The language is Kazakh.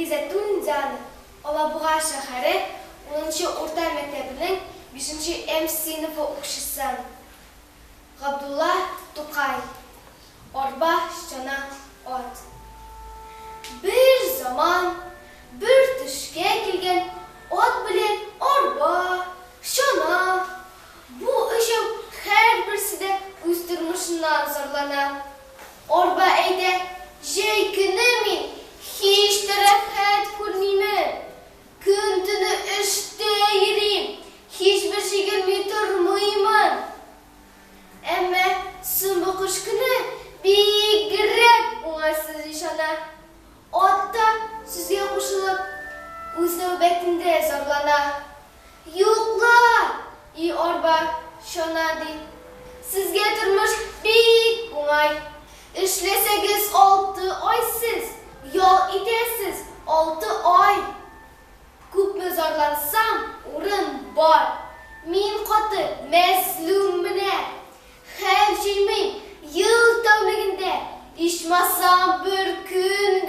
Гизатун Заны, Алабуға шәһәре 10-ші орта мектебінің 5-ші М сыйныфы оқушысы. Ғабдулла Тукай. Орба шана от. Bir zaman bir түшке келген от білен орба, шана. Bu үшеу her бірсі де өз тұрмышынан зарлана. Орба әйде, жай күні мен hiç terefet көрмеймін. Күн түні іште ерейм, hiçbir şey görмей тұрмаймын. Әмі сұмбы қыш күні бигірек оңайсыз ишана. Отта сүзге қошылып, өз нәубетінде зарлана. Юқла, и орба шона дей. Сізге тұрмыш бик оңай. Ішлесегіз 6 айсыз, yol itesiz 6 ay. Күпме зарлансам, орын бар. Мен қаты мәзлум міне. Хәл жеймейм, ел тәулігінде. Ишмасам бір күн